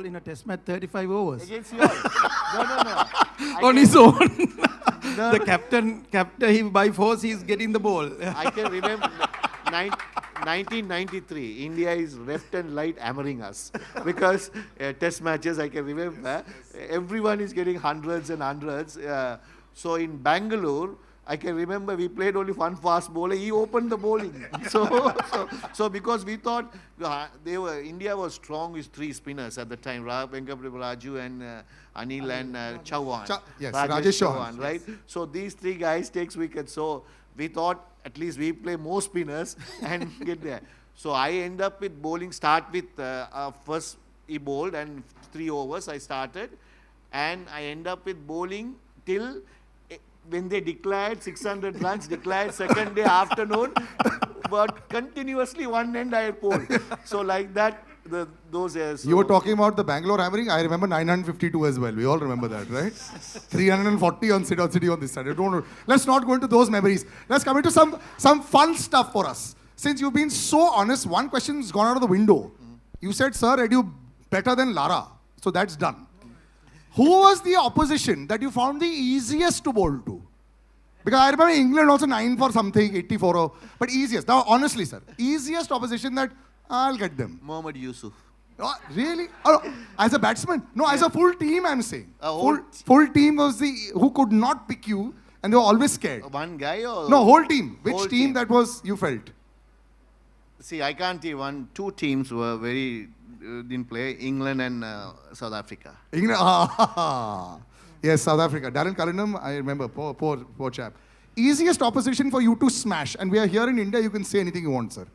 in a test match 35 overs. Against you all. No. On his own. The captain, he by force, he's getting the ball. I can remember 1993, India is left and right hammering us. Because test matches, I can remember, everyone is getting hundreds and hundreds. So in Bangalore, I can remember we played only one fast bowler. He opened the bowling. So because we thought India was strong with three spinners at the time, Raju and Anil and Chauhan. Yes, Rajesh Chauhan, right? Yes. So these three guys takes wickets. So we thought at least we play more spinners and get there. So I end up with bowling, start with first he bowled and 3 overs I started. And I end up with bowling till when they declared 600 runs, declared second day afternoon, but continuously one end I had bowled. So like that, those years. You were talking about the Bangalore hammering. I remember 952 as well. We all remember that, right? 340 on City on this side. Let's not go into those memories. Let's come into some fun stuff for us. Since you've been so honest, one question's gone out of the window. You said, sir, are you better than Lara? So that's done. Who was the opposition that you found the easiest to bowl to? Because I remember England also 9 for something, 84, but easiest. Now, honestly, sir, easiest opposition that I'll get them. Mohammad Yusuf. Oh, really? Oh, as a batsman? No, as a full team, I'm saying. Full team was who could not pick you, and they were always scared. One guy or? No, whole team. Which whole team that was you felt? See, I can't say one. 2 teams were very didn't play. England and South Africa. England. Yes, South Africa. Darren Cullingham, I remember. Poor chap. Easiest opposition for you to smash, and we are here in India. You can say anything you want, sir.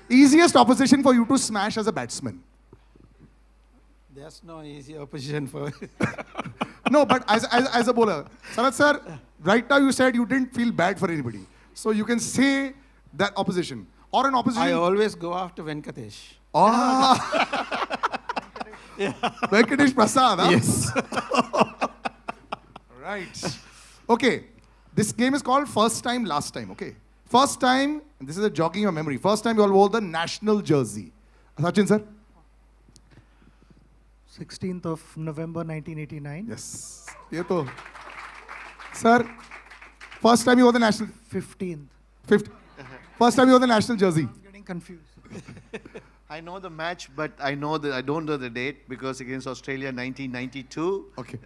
Easiest opposition for you to smash as a batsman. There's no easy opposition for. No, but as a bowler, Sanath sir, right now you said you didn't feel bad for anybody, so you can say that opposition or an opposition. I always go after Venkatesh. Yeah. Venkatesh Prasad, huh? Yes. Right. Okay. This game is called First Time, Last Time. Okay. First time, and this is a jogging your memory. First time you all wore the national jersey. Sachin sir. 16th of November 1989. Yes. Sir, first time you wore the national. 15th. First time you wore the national jersey. I'm getting confused. I know the match, but I don't know the date because against Australia 1992. Okay.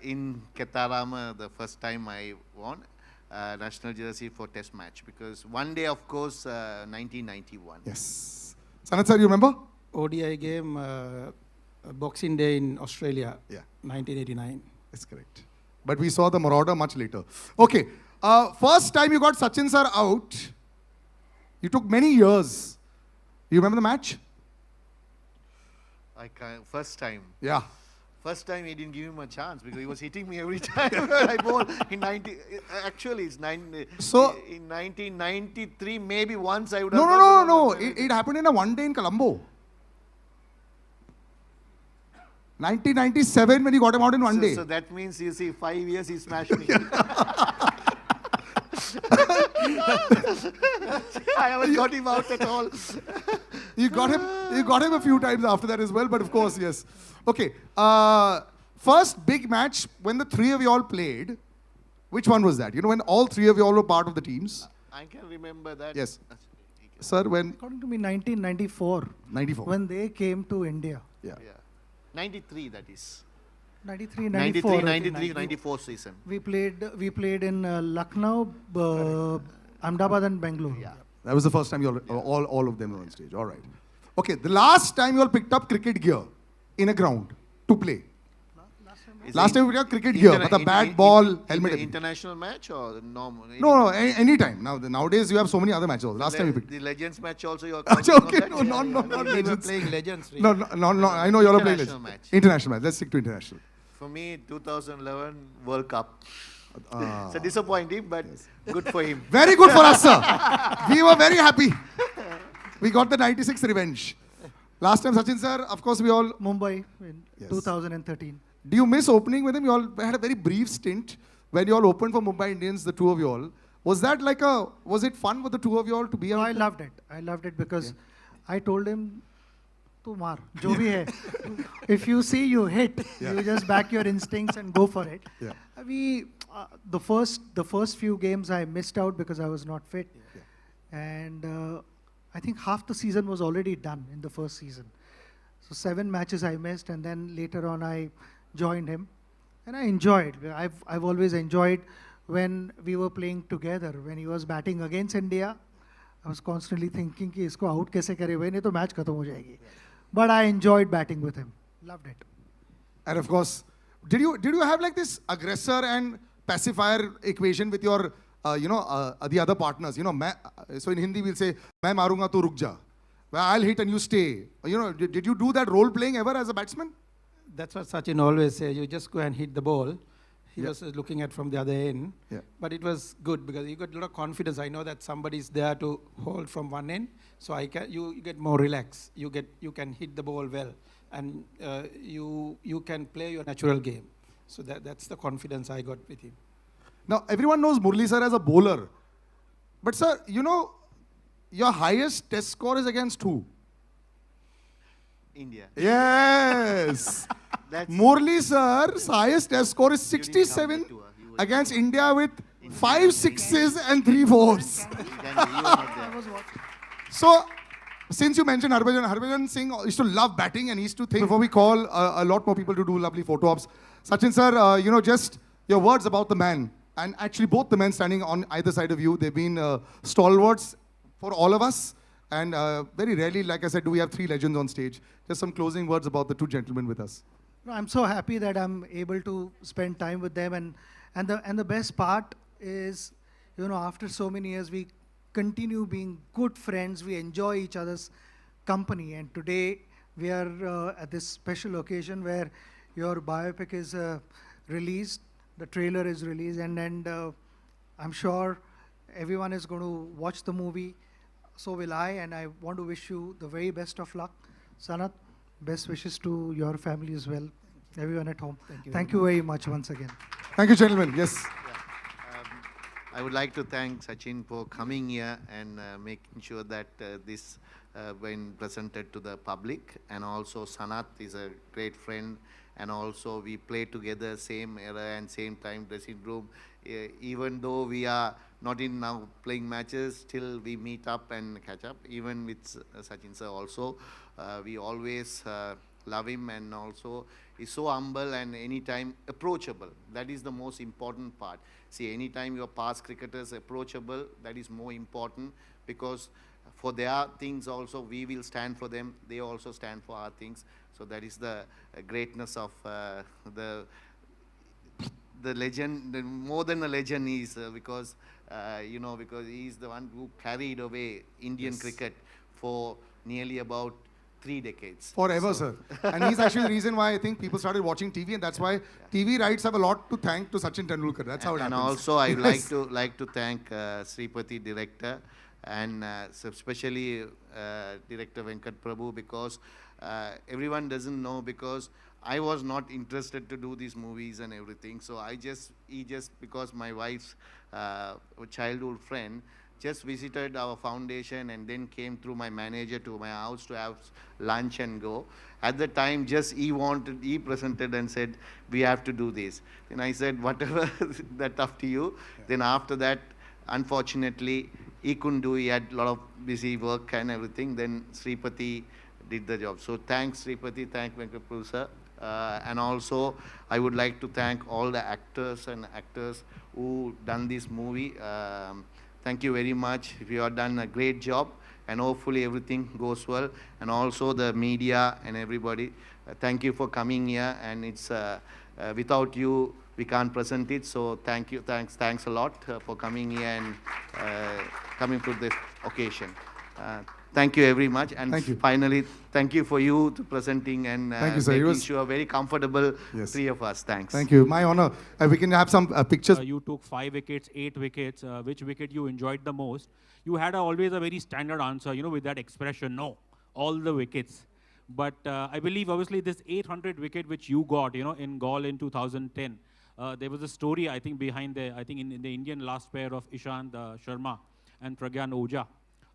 In Ketarama, the first time I won national jersey for test match because one day, of course, 1991. Yes. Sanath sir, you remember? ODI game, Boxing Day in Australia. Yeah. 1989. That's correct. But we saw the Marauder much later. Okay. First time you got Sachin sir out, you took many years. You remember the match? First time. Yeah. First time he didn't give him a chance because he was hitting me every time I bowled. Actually, it's so, in 1993, maybe once I would have... No. It happened in a one day in Colombo. 1997 when he got him out in one day. So that means, you see, 5 years he smashed me. I haven't got him out at all. You got him a few times after that as well, but of course, yes. Okay. First big match when the 3 of you all played, which one was that? You know, when all 3 of you all were part of the teams? I can remember that. Yes. Sir, when? According to me, 1994. 94. When they came to India. Yeah. 93, that is. 93, 94 season. We played in Lucknow, Ahmedabad and Bangalore. Yeah. That was the first time you all of them were on stage. All right. Okay. The last time you all picked up cricket gear in a ground to play. Last time we picked up cricket gear, but the bat, ball, helmet. International match or normal? No, any time. Nowadays you have so many other matches. Last time we picked. The Legends match also you are okay, no, not We were Legends. playing Legends. No, I know you all are playing International Legends. match. International match. Let's stick to international. For me, 2011 World Cup. It's a disappointing, but good for him. Very good for us, sir. We were very happy. We got the 96 revenge. Last time, Sachin sir, of course, we all... Mumbai in 2013. Do you miss opening with him? You all had a very brief stint when you all opened for Mumbai Indians, the 2 of you all. Was that like was it fun with the 2 of you all to be out? I loved it. I loved it because I told him तू मार जो भी है. If you see you hit, you just back your instincts and go for it. Yeah. The first few games I missed out because I was not fit, and I think half the season was already done in the first season. So 7 matches I missed, and then later on I joined him, and I enjoyed. I've always enjoyed when we were playing together. When he was batting against India, I was constantly thinking कि इसको out कैसे करे भाई, नहीं तो match खत्म हो जाएगी. But I enjoyed batting with him. Loved it. And of course, did you have like this aggressor and pacifier equation with your the other partners? You know, so in Hindi we'll say मैं मारूंगा तो रुक जा. Well, I'll hit and you stay. You know, did you do that role playing ever as a batsman? That's what Sachin always says. You just go and hit the ball. He was looking at from the other end. Yeah. But it was good because you got a lot of confidence. I know that somebody's there to hold from one end. So you get more relaxed. You can hit the ball well. And you can play your natural game. So that's the confidence I got with him. Now, everyone knows Murli sir as a bowler. But sir, you know, your highest test score is against who? India. Yes. That's Murli sir's highest test score is 67 against India with 5 sixes and 3 fours. So, since you mentioned Harbhajan Singh used to love batting and he used to think, before we call a lot more people to do lovely photo ops, Sachin sir, you know, just your words about the man, and actually both the men standing on either side of you, they've been stalwarts for all of us, and very rarely, like I said, do we have 3 legends on stage. Just some closing words about the 2 gentlemen with us. No, I'm so happy that I'm able to spend time with them, and the best part is, you know, after so many years, we continue being good friends. We enjoy each other's company, and today we are at this special occasion where your biopic is released, the trailer is released, and I'm sure everyone is going to watch the movie. So will I, and I want to wish you the very best of luck. Sanath, best wishes to your family as well, everyone at home. Thank you very much once again. Thank you, gentlemen. Yes. I would like to thank Sachin for coming here and making sure that this been presented to the public. And also Sanath is a great friend, and also we play together same era and same time dressing room. Even though we are not in now playing matches, still we meet up and catch up. Even with Sachin sir also, we always love him, and also he's so humble and anytime approachable. That is the most important part. See, anytime your past cricketers approachable, that is more important, because for their things also we will stand for them. They also stand for our things. So that is the greatness of the legend. More than a legend is because you know, because he is the one who carried away Indian cricket for nearly about 3 decades. Forever, sir. And he's actually the reason why I think people started watching TV, and that's why TV rights have a lot to thank to Sachin-Tendulkar. That's how it happens. And also I would like to thank Sripati director, and especially director Venkat Prabhu, because everyone doesn't know, because I was not interested to do these movies and everything. So he just because my wife's childhood friend just visited our foundation and then came through my manager to my house to have lunch and go. At the time, just he presented and said, we have to do this. Then I said, whatever, that's up to you. Yeah. Then after that, unfortunately, he couldn't do, he had a lot of busy work and everything. Then Sripati did the job. So thanks Sripati, thank Venkat Prabhu sir. And also, I would like to thank all the actors and actors who done this movie. Thank you very much. You have done a great job, and hopefully everything goes well. And also the media and everybody, thank you for coming here. And it's without you, we can't present it. So thank you, thanks a lot for coming here and coming to this occasion. Thank you very much. And thank you. Finally, thank you for you to presenting and thank you, sir. Making sure very comfortable, yes. 3 of us. Thanks. Thank you. My honor. We can have some pictures. You took 5 wickets, 8 wickets. Which wicket you enjoyed the most? You had always a very standard answer, you know, with that expression, no, all the wickets. But I believe, obviously, this 800 wicket which you got, you know, in Gaul in 2010, there was a story, I think, behind in the Indian last pair of Ishant Sharma and Pragyan Oja.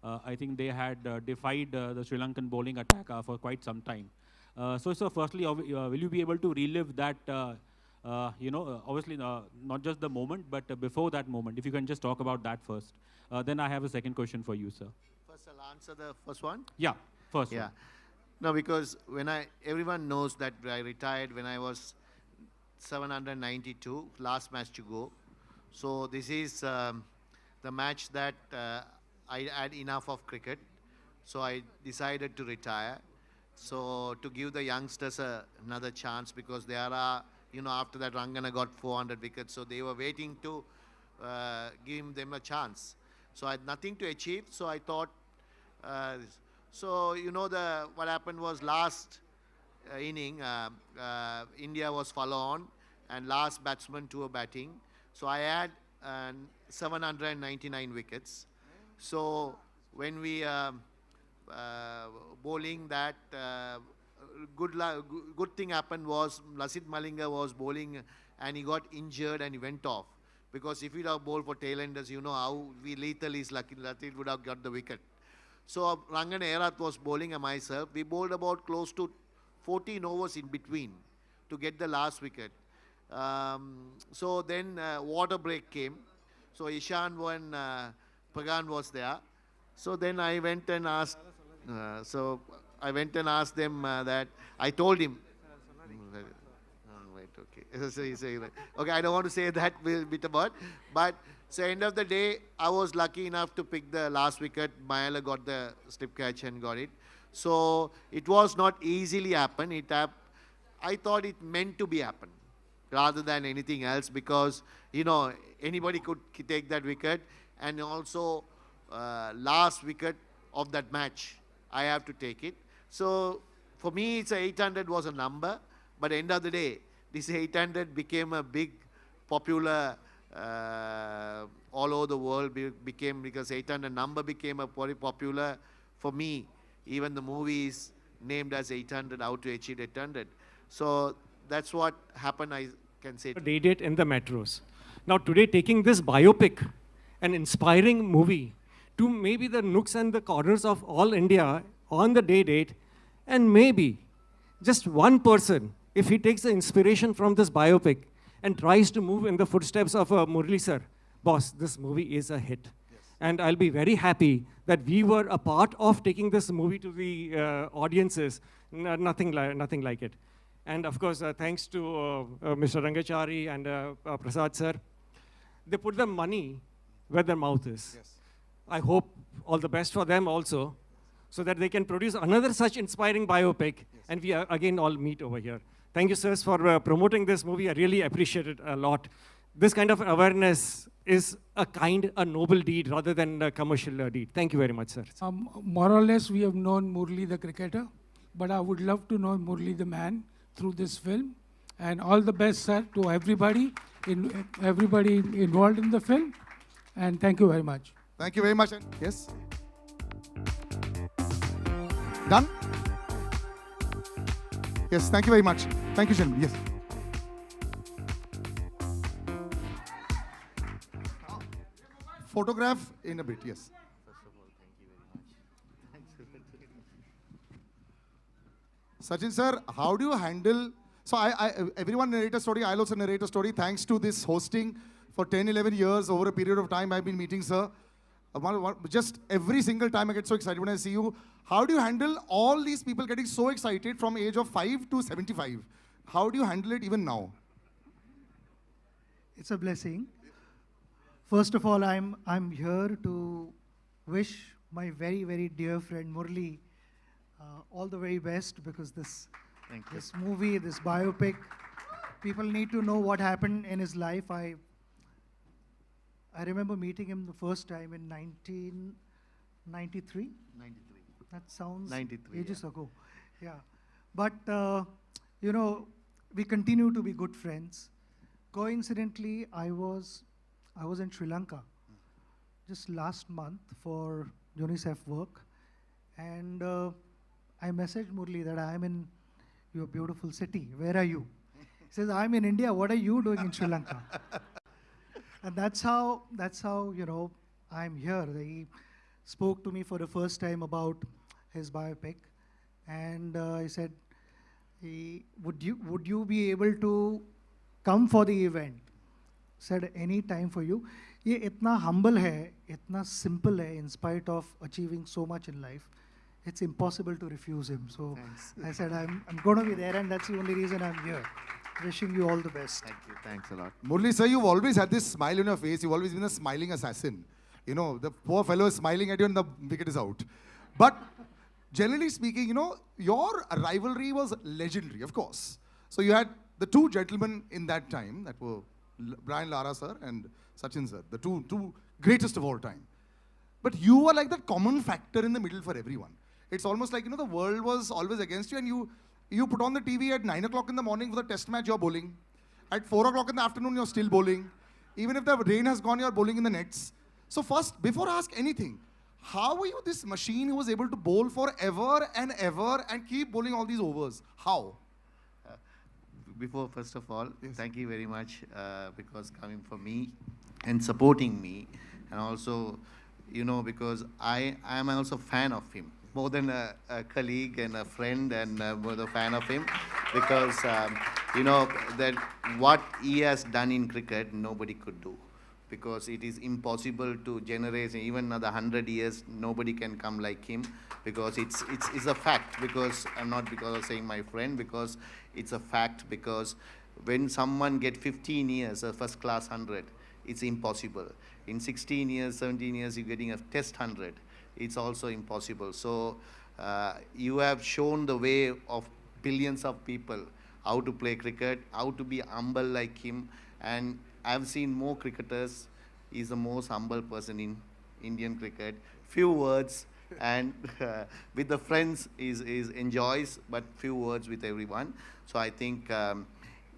I think they had defied the Sri Lankan bowling attack for quite some time. So firstly, will you be able to relive that, obviously not just the moment, but before that moment? If you can just talk about that first. Then I have a second question for you, sir. First, I'll answer the first one. Yeah, first Yeah. one. No, because everyone knows that I retired when I was 792, last match to go. So this is the match that I had enough of cricket. So I decided to retire. So to give the youngsters another chance, because there are, after that Rangana got 400 wickets, so they were waiting to give them a chance. So I had nothing to achieve, so I thought, what happened was last inning, India was follow on, and last batsman to a batting. So I had 799 wickets. So when we bowling that, good thing happened was Lasith Malinga was bowling and he got injured and he went off. Because if he'd have bowled for tailenders, you know how lethal is lucky. Lasith would have got the wicket. So Rangan Erath was bowling and myself. We bowled about close to 14 overs in between to get the last wicket. So then water break came. So Ishan and Pagan was there. So then I went and asked. Them that I told him. Right, okay. Okay, I don't want to say that bit about. But so end of the day, I was lucky enough to pick the last wicket. Mayala got the slip catch and got it. So it was not easily happen. I thought it meant to be happen rather than anything else, because anybody could take that wicket, and also last wicket of that match I have to take it. So for me, it's 800 was a number, but end of the day, this 800 became a big popular all over the world, because 800 number became a very popular for me. Even the movie is named as 800, how to achieve 800. So that's what happened, I can say. Day date in the metros. Now today, taking this biopic, an inspiring movie, to maybe the nooks and the corners of all India on the day date, and maybe just one person, if he takes the inspiration from this biopic and tries to move in the footsteps of Murli sir, boss, this movie is a hit. Yes. And I'll be very happy that we were a part of taking this movie to the audiences. Nothing like it. And of course, thanks to Mr. Rangachari and Prasad sir, they put the money where their mouth is. Yes. I hope all the best for them also, so that they can produce another such inspiring biopic, yes, and we again all meet over here. Thank you, sirs, for promoting this movie. I really appreciate it a lot. This kind of awareness is a noble deed rather than a commercial deed. Thank you very much, sir. More or less, we have known Murli the cricketer, but I would love to know Murli the man through this film. And all the best, sir, to everybody involved in the film. And thank you very much. Thank you very much. Yes? Done? Yes, thank you very much. Thank you, gentlemen. Yes. Photograph in a bit, yes. First of all, thank you very much. Sachin sir, how do you handle, so everyone narrate a story, I'll also narrate a story. Thanks to this hosting for 10, 11 years, over a period of time I've been meeting sir. Just every single time I get so excited when I see you. How do you handle all these people getting so excited from age of 5 to 75? How do you handle it even now? It's a blessing. First of all, I'm here to wish my very, very dear friend Murli all the very best, because this movie, this biopic, people need to know what happened in his life. I remember meeting him the first time in 1993. 93. That sounds 93, ages ago. Yeah. But, we continue to be good friends. Coincidentally, I was in Sri Lanka just last month for UNICEF work. And I messaged Murli that I'm in your beautiful city. Where are you? He says, I'm in India. What are you doing in Sri Lanka? And that's how I'm here. spoke to me for the first time about his biopic, and he said, would you be able to come for the event? Said any time for you. ये इतना humble है, इतना simple है, in spite of achieving so much in life. It's impossible to refuse him. So I said, I'm going to be there, and that's the only reason I'm here. Wishing you all the best. Thank you. Thanks a lot. Murli sir, you've always had this smile on your face. You've always been a smiling assassin. You know, the poor fellow is smiling at you and the wicket is out. But generally speaking, you know, your rivalry was legendary, of course. So you had the two gentlemen in that time that were Brian Lara sir and Sachin sir, the two greatest of all time. But you were like that common factor in the middle for everyone. It's almost like, you know, the world was always against you, and you put on the TV at 9 o'clock in the morning for the test match, you're bowling. At 4 o'clock in the afternoon, you're still bowling. Even if the rain has gone, you're bowling in the nets. So first, before I ask anything, how were you this machine who was able to bowl forever and ever and keep bowling all these overs? How? Before, first of all, thank you very much because coming for me and supporting me, and also, you know, because I am also a fan of him, more than a colleague and a friend, and more a fan of him, because you know that what he has done in cricket, nobody could do, because it is impossible to generate even another 100 years. Nobody can come like him, because it's a fact. Because I'm not because of saying my friend, because it's a fact. Because when someone get 15 years a first class 100, it's impossible. In 16 years, 17 years, you're getting a test 100. It's also impossible. So you have shown the way of billions of people how to play cricket, how to be humble like him. And I've seen more cricketers. He's the most humble person in Indian cricket. Few words, and with the friends is enjoys, but few words with everyone. So I think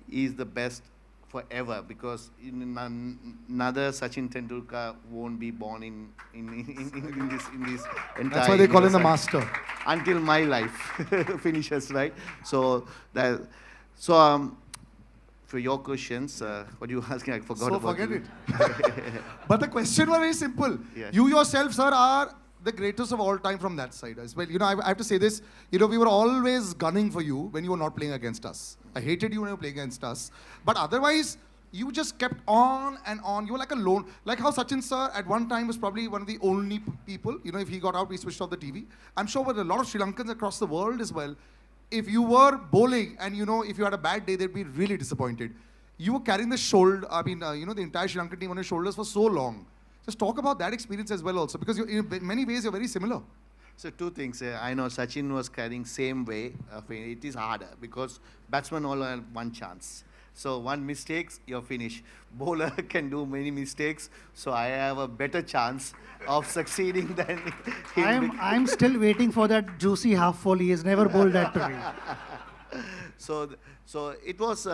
he's the best forever, because another SachinTendulkar won't be born in this entire. That's why they call him the universe master. until my life finishes, right? So that for your questions, what you asking, I forgot So about forget you. it. But the question was very simple. Yeah. You yourself, sir, are the greatest of all time from that side as well. You know, I have to say this. You know, we were always gunning for you when you were not playing against us. I hated you when you were playing against us. But otherwise, you just kept on and on. You were like a lone, like how Sachin sir at one time was probably one of the only people. You know, if he got out, we switched off the TV. I'm sure with a lot of Sri Lankans across the world as well, if you were bowling and, you know, if you had a bad day, they'd be really disappointed. You were carrying the shoulder, you know, the entire Sri Lankan team on your shoulders for so long. Just talk about that experience as well also, because in many ways you're very similar. So two things. I know Sachin was carrying same way. It is harder because batsmen all have one chance. So one mistakes, you're finished. Bowler can do many mistakes. So I have a better chance of succeeding than him. I'm still waiting for that juicy half volley. He has never bowled that to me. So it was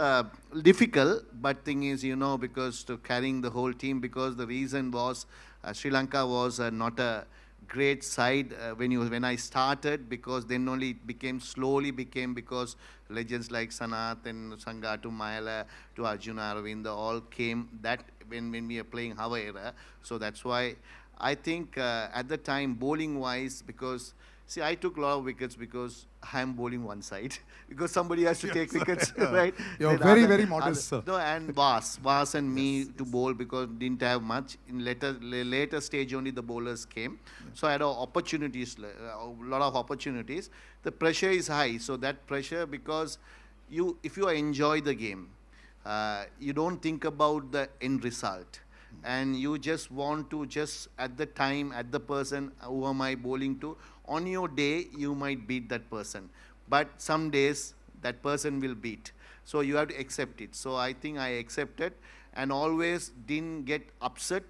difficult, but thing is, you know, because to carrying the whole team, because the reason was Sri Lanka was not a great side when I started, because then only it slowly became because legends like Sanath and Sangha to Mayala to Arjuna Aravinda all came that when we are playing our era. So that's why I think at the time, bowling wise, because see, I took a lot of wickets because I'm bowling one side. Because somebody has to take wickets, right? You're Then very modest, sir. No, and Vas and me to bowl, because didn't have much. In later stage only the bowlers came. So I had opportunities, a lot of opportunities. The pressure is high. So that pressure, because if you enjoy the game, you don't think about the end result. And you just want to at the time, at the person who am I bowling to, on your day, you might beat that person. But some days, that person will beat. So you have to accept it. So I think I accepted and always didn't get upset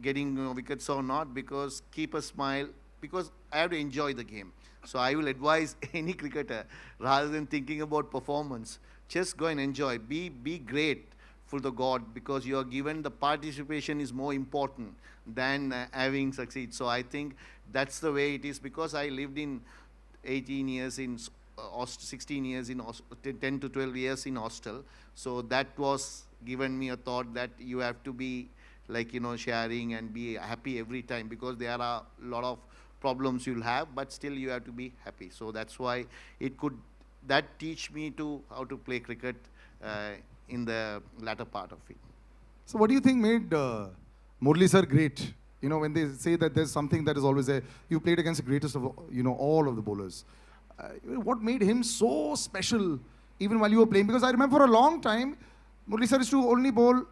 getting wickets or not, because keep a smile, because I have to enjoy the game. So I will advise any cricketer, rather than thinking about performance, just go and enjoy. Be great for the God, because you are given the participation is more important than having succeed. So I think that's the way it is, because I lived in 18 years in 16 years in 10 to 12 years in hostel. So that was given me a thought that you have to be like, sharing and be happy every time, because there are a lot of problems you'll have, but still you have to be happy. So that's why that teach me to how to play cricket in the latter part of it. So what do you think made Murli sir great? When they say that there's something that is always there, you played against the greatest of, all of the bowlers. What made him so special even while you were playing? Because I remember for a long time, Murli sir used to only bowl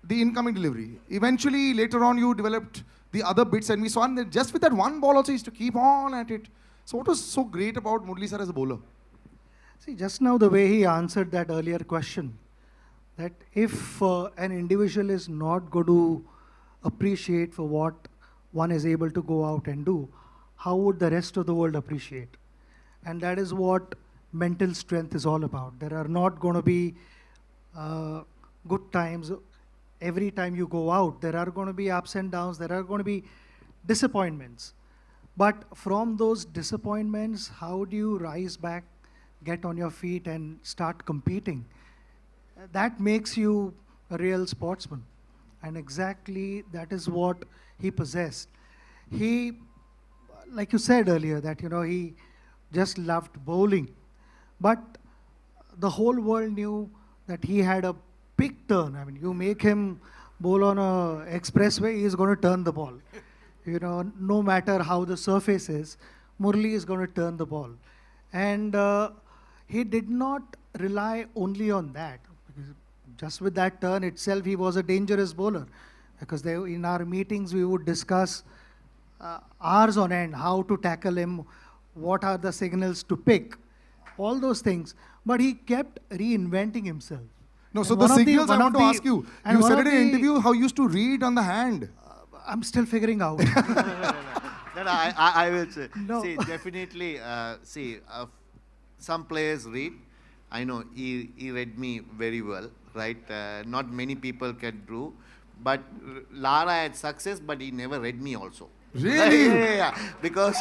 the incoming delivery. Eventually, later on, you developed the other bits, and we saw, and just with that one ball also, he used to keep on at it. So what was so great about Murli sir as a bowler? See, just now the way he answered that earlier question, that if an individual is not going to appreciate for what one is able to go out and do, how would the rest of the world appreciate? And that is what mental strength is all about. There are not going to be good times every time you go out. There are going to be ups and downs. There are going to be disappointments. But from those disappointments, how do you rise back, get on your feet and start competing? That makes you a real sportsman. And exactly that is what he possessed. He, like you said earlier, that he just loved bowling. But the whole world knew that he had a big turn. I mean, you make him bowl on a expressway, he is going to turn the ball. No matter how the surface is, Murli is going to turn the ball. And he did not rely only on that. Because just with that turn itself, he was a dangerous bowler. Because in our meetings, we would discuss hours on end how to tackle him, what are the signals to pick, all those things. But he kept reinventing himself. No, so the signals I want to ask you. You said in an interview how you used to read on the hand. I'm still figuring out. No, I will say. No. See, definitely, some players read. I know he read me very well, right? Not many people can do. But Lara had success, but he never read me also. Really? Yeah. Because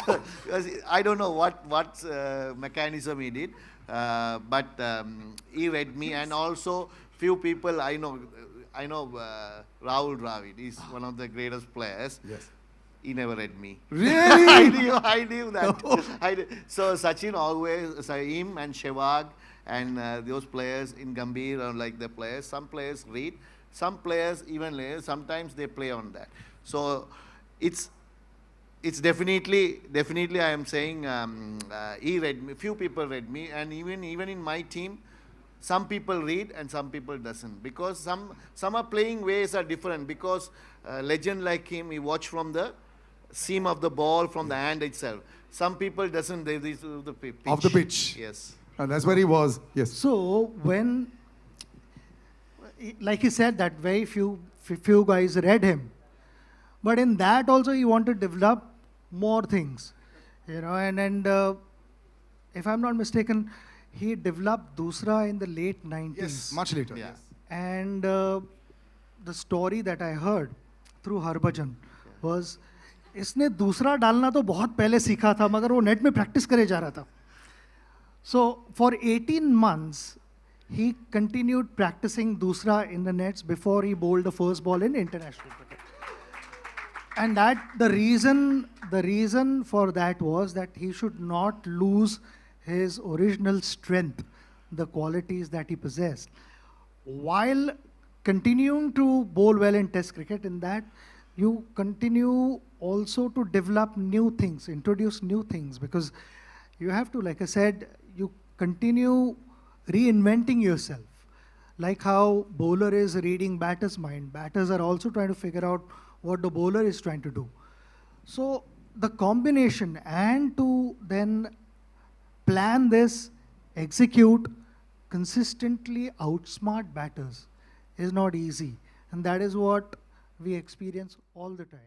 I don't know what mechanism he did. But he read me, and also few people I know Rahul Dravid is one of the greatest players. Yes. He never read me. Really? I knew that. So Sachin always, him and Sehwag and those players in Gambhir are like the players. Some players read, some players even later, sometimes they play on that. So it's definitely I am saying he read me, few people read me, and even in my team, some people read and some people doesn't, because some are playing ways are different, because legend like him, he watch from the seam of the ball, from the hand itself. Some people doesn't, they do the pitch. Of the pitch. Yes. And that's where he was. Yes. So when, like he said, that very few guys read him. But in that also he wanted to develop more things, and if I'm not mistaken, he developed Dusra in the late 90s. Yes, much later. Yeah. Yes. And the story that I heard through Harbhajan was, इसने दूसरा डालना तो बहुत पहले सीखा था, मगर वो नेट में प्रैक्टिस करे जा रहा था. So for 18 months, he continued practicing Dusra in the nets before he bowled the first ball in international cricket. And that the reason for that was that he should not lose his original strength, the qualities that he possessed, while continuing to bowl well in Test cricket. In that, you continue also to develop new things, introduce new things, because you have to, like I said, you continue reinventing yourself. Like how bowler is reading batter's mind, batters are also trying to figure out what the bowler is trying to do. So the combination, and to then plan this, execute, consistently outsmart batters is not easy. And that is what we experience all the time.